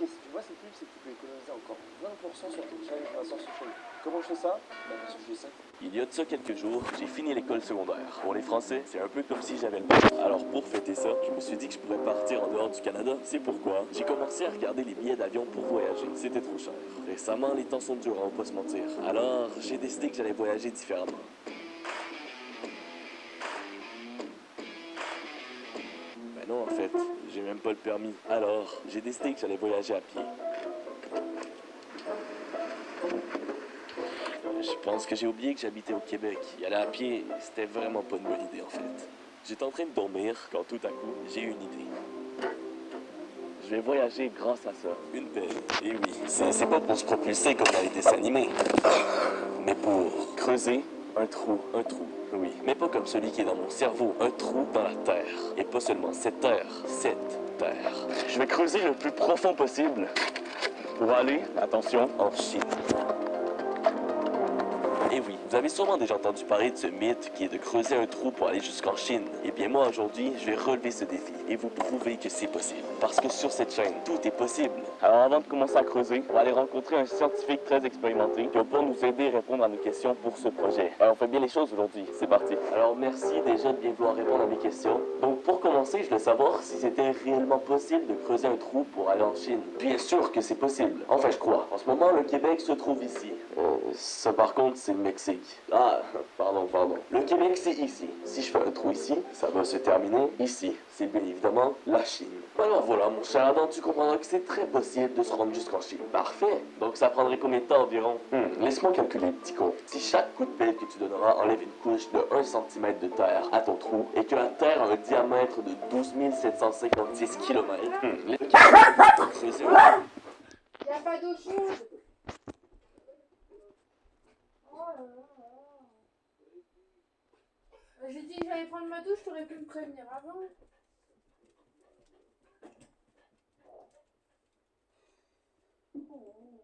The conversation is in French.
si tu vois cette pub, c'est que tu peux économiser encore 20% sur ton challenge Vincent Social. Comment je fais ça? Bah parce que je sais. Il y a de ça quelques jours, j'ai fini l'école secondaire. Pour les Français, c'est un peu comme si j'avais le bac. Alors pour fêter ça, je me suis dit que je pourrais partir en dehors du Canada. C'est pourquoi j'ai commencé à regarder les billets d'avion pour voyager. C'était trop cher. Récemment, les temps sont durs, on va pas se mentir. Alors, j'ai décidé que j'allais voyager différemment. Ben non, en fait, j'ai même pas le permis. Alors, j'ai décidé que j'allais voyager à pied. Je pense que j'ai oublié que j'habitais au Québec. Y aller à pied, c'était vraiment pas une bonne idée en fait. J'étais en train de dormir quand tout à coup, j'ai eu une idée. Je vais voyager grâce à ça. Une pelle. Et oui, c'est pas pour se propulser comme dans les dessins animés, mais pour creuser un trou. Oui, mais pas comme celui qui est dans mon cerveau. Un trou dans la terre. Et pas seulement cette terre, cette terre. Je vais creuser le plus profond possible pour aller, attention, en Chine. Et oui, vous avez sûrement déjà entendu parler de ce mythe qui est de creuser un trou pour aller jusqu'en Chine. Eh bien moi aujourd'hui, je vais relever ce défi et vous prouver que c'est possible. Parce que sur cette chaîne, tout est possible. Alors avant de commencer à creuser, on va aller rencontrer un scientifique très expérimenté qui va pouvoir nous aider à répondre à nos questions pour ce projet. Alors on fait bien les choses aujourd'hui, c'est parti. Alors merci déjà de bien vouloir répondre à mes questions. Donc pour commencer, je voulais savoir si c'était réellement possible de creuser un trou pour aller en Chine. Bien sûr que c'est possible. Enfin je crois. En ce moment, le Québec se trouve ici. Ça par contre, c'est le Mexique. Ah, pardon. Le Québec, c'est ici. Si je fais un trou ici, ça va se terminer ici. C'est bien évidemment la Chine. Alors voilà, mon cher Adam, tu comprendras que c'est très possible de se rendre jusqu'en Chine. Parfait. Donc ça prendrait combien de temps environ? Laisse-moi calculer, petit con. Si chaque coup de pelle que tu donneras enlève une couche de 1 cm de terre à ton trou, et que la Terre a un diamètre de 12 756 km, le Québec peut creuser un... Il n'y a pas d'eau chaude. Oh là là là. J'ai dit que j'allais prendre ma douche, t'aurais pu me prévenir avant. Oh.